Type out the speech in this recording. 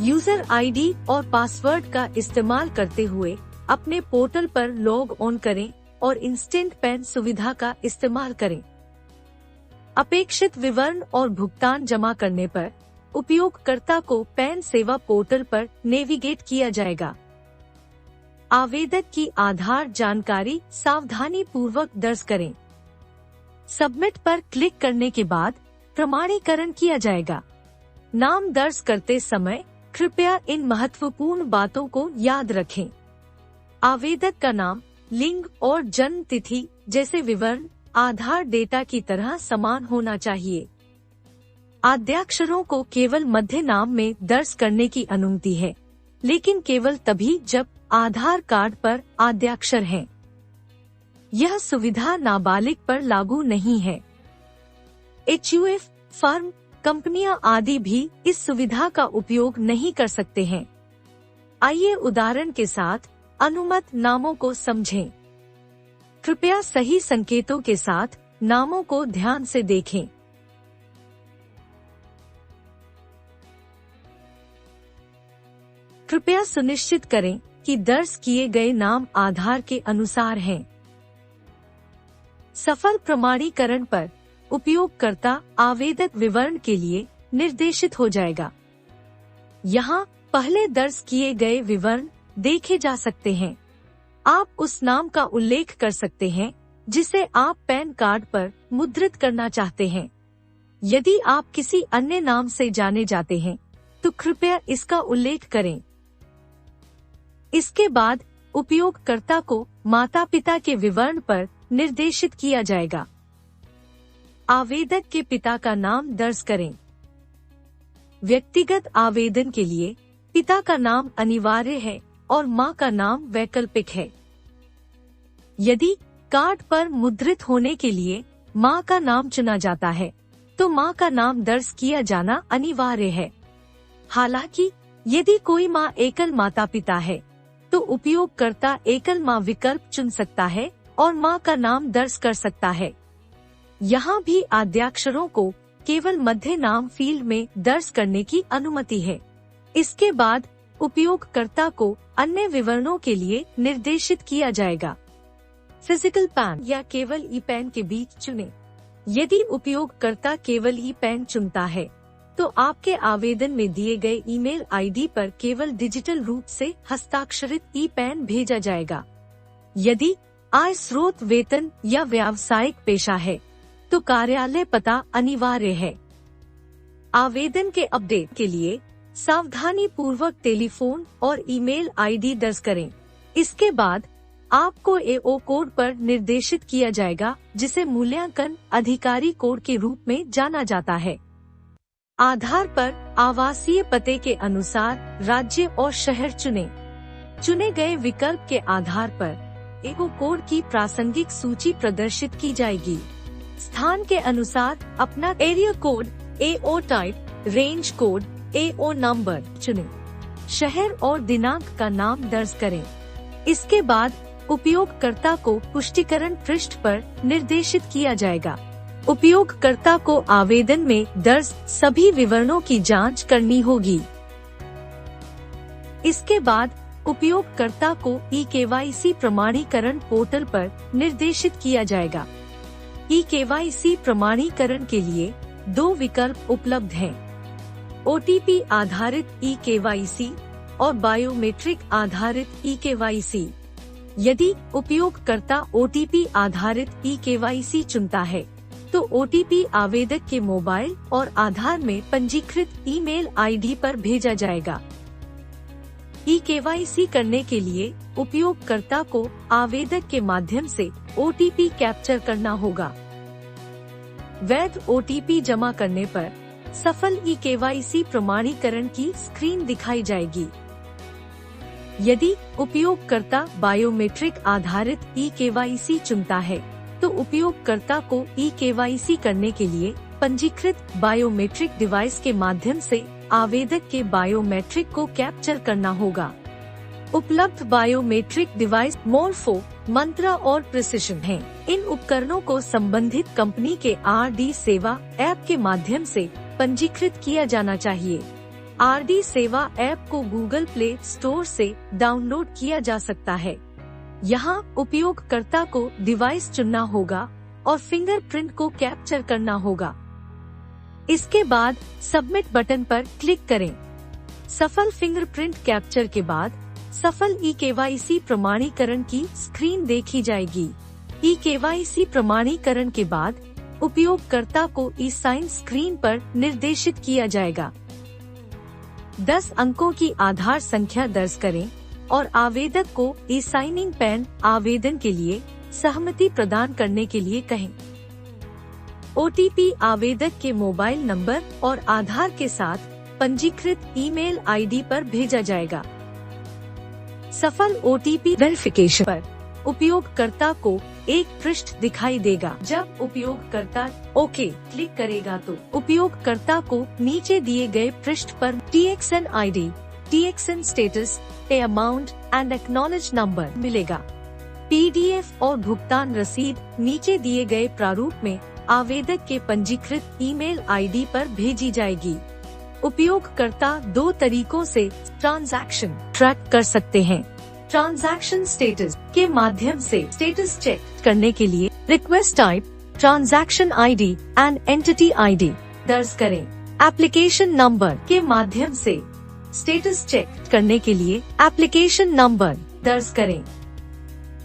User ID और password का इस्तेमाल करते हुए अपने पोर्टल पर लॉग ऑन करें और इंस्टेंट पैन सुविधा का इस्तेमाल करें। अपेक्षित विवरण और भुगतान जमा करने पर उपयोगकर्ता को पैन सेवा पोर्टल पर नेविगेट किया जाएगा। आवेदक की आधार जानकारी सावधानी पूर्वक दर्ज करें। सबमिट पर क्लिक करने के बाद प्रमाणीकरण किया जाएगा। नाम दर्ज करते समय कृपया इन महत्वपूर्ण बातों को याद रखें। आवेदक का नाम, लिंग और जन्म तिथि जैसे विवरण आधार डेटा की तरह समान होना चाहिए। आद्याक्षरों को केवल मध्य नाम में दर्ज करने की अनुमति है, लेकिन केवल तभी जब आधार कार्ड पर आद्याक्षर हैं। यह सुविधा नाबालिग पर लागू नहीं है। HUF, फर्म, कंपनियां आदि भी इस सुविधा का उपयोग नहीं कर सकते हैं। आइए उदाहरण के साथ अनुमत नामों को समझें। कृपया सही संकेतों के साथ नामों को ध्यान से देखें। कृपया सुनिश्चित करें कि दर्ज किए गए नाम आधार के अनुसार हैं। सफल प्रमाणीकरण पर उपयोगकर्ता आवेदक विवरण के लिए निर्देशित हो जाएगा। यहाँ पहले दर्ज किए गए विवरण देखे जा सकते हैं। आप उस नाम का उल्लेख कर सकते हैं जिसे आप पैन कार्ड पर मुद्रित करना चाहते हैं। यदि आप किसी अन्य नाम से जाने जाते हैं तो कृपया इसका उल्लेख करें। इसके बाद उपयोगकर्ता को माता-पिता के विवरण पर निर्देशित किया जाएगा। आवेदक के पिता का नाम दर्ज करें। व्यक्तिगत आवेदन के लिए पिता का नाम अनिवार्य है और मां का नाम वैकल्पिक है। यदि कार्ड पर मुद्रित होने के लिए मां का नाम चुना जाता है, तो मां का नाम दर्ज किया जाना अनिवार्य है। हालांकि यदि कोई मां एकल माता पिता है, तो उपयोगकर्ता एकल मां विकल्प चुन सकता है और मां का नाम दर्ज कर सकता है। यहाँ भी आद्याक्षरों को केवल मध्य नाम फील्ड में दर्ज करने की अनुमति है। इसके बाद उपयोगकर्ता को अन्य विवरणों के लिए निर्देशित किया जाएगा। फिजिकल पैन या केवल ई पैन के बीच चुनें। यदि उपयोगकर्ता केवल ई पैन चुनता है, तो आपके आवेदन में दिए गए ईमेल आईडी पर केवल डिजिटल रूप से हस्ताक्षरित ई पैन भेजा जाएगा। यदि आय स्रोत वेतन या व्यावसायिक पेशा है, तो कार्यालय पता अनिवार्य है। आवेदन के अपडेट के लिए सावधानी पूर्वक टेलीफोन और ईमेल आईडी दर्ज करें। इसके बाद आपको AO कोड पर निर्देशित किया जाएगा, जिसे मूल्यांकन अधिकारी कोड के रूप में जाना जाता है। आधार पर आवासीय पते के अनुसार राज्य और शहर चुनें। चुने गए विकल्प के आधार पर AO कोड की प्रासंगिक सूची प्रदर्शित की जाएगी। स्थान के अनुसार अपना area code, AO type, range code, AO number चुनें। शहर और दिनांक का नाम दर्ज करें। इसके बाद उपयोगकर्ता को पुष्टिकरण पृष्ठ पर निर्देशित किया जाएगा। उपयोगकर्ता को आवेदन में दर्ज सभी विवरणों की जांच करनी होगी। इसके बाद उपयोगकर्ता को eKYC प्रमाणीकरण पोर्टल पर निर्देशित किया जाएगा। eKYC प्रमाणीकरण के लिए 2 विकल्प उपलब्ध हैं: OTP आधारित eKYC और बायोमेट्रिक आधारित eKYC। यदि उपयोगकर्ता OTP आधारित eKYC चुनता है, तो OTP आवेदक के मोबाइल और आधार में पंजीकृत ईमेल आईडी पर भेजा जाएगा। eKYC करने के लिए उपयोगकर्ता को आवेदक के माध्यम से OTP कैप्चर करना होगा। वैध OTP जमा करने पर सफल eKYC प्रमाणीकरण की स्क्रीन दिखाई जाएगी। यदि उपयोगकर्ता बायोमेट्रिक आधारित eKYC चुनता है, तो उपयोगकर्ता को eKYC करने के लिए पंजीकृत बायोमेट्रिक डिवाइस के माध्यम से आवेदक के बायोमेट्रिक को कैप्चर करना होगा। उपलब्ध बायोमेट्रिक डिवाइस मोरफो, मंत्रा और प्रिसिशन हैं। इन उपकरणों को संबंधित कंपनी के RD सेवा ऐप के माध्यम से पंजीकृत किया जाना चाहिए। RD सेवा ऐप को गूगल प्ले स्टोर से डाउनलोड किया जा सकता है। यहाँ उपयोगकर्ता को डिवाइस चुनना होगा और फिंगरप्रिंट को कैप्चर करना होगा। इसके बाद सबमिट बटन पर क्लिक करें। सफल फिंगरप्रिंट कैप्चर के बाद सफल eKYC प्रमाणीकरण की स्क्रीन देखी जाएगी। eKYC प्रमाणीकरण के बाद उपयोगकर्ता को e-साइन स्क्रीन पर निर्देशित किया जाएगा। 10 अंकों की आधार संख्या दर्ज करें और आवेदक को e-साइनिंग पैन आवेदन के लिए सहमति प्रदान करने के लिए कहें। OTP आवेदक के मोबाइल नंबर और आधार के साथ पंजीकृत ईमेल ID पर भेजा जाएगा। सफल OTP वेरिफिकेशन पर उपयोगकर्ता को एक पृष्ठ दिखाई देगा। जब उपयोगकर्ता ओके क्लिक करेगा तो उपयोगकर्ता को नीचे दिए गए पृष्ठ पर TXN ID, TXN स्टेटस, पे अमाउंट एंड एक्नॉलेज नंबर मिलेगा। PDF और भुगतान रसीद नीचे दिए गए प्रारूप में आवेदक के पंजीकृत ईमेल ID पर भेजी जाएगी। उपयोगकर्ता 2 तरीकों से ट्रांजैक्शन ट्रैक कर सकते हैं। ट्रांजैक्शन स्टेटस के माध्यम से स्टेटस चेक करने के लिए request type, transaction ID and entity ID दर्ज करें। एप्लीकेशन नंबर के माध्यम से स्टेटस चेक करने के लिए एप्लीकेशन नंबर दर्ज करें।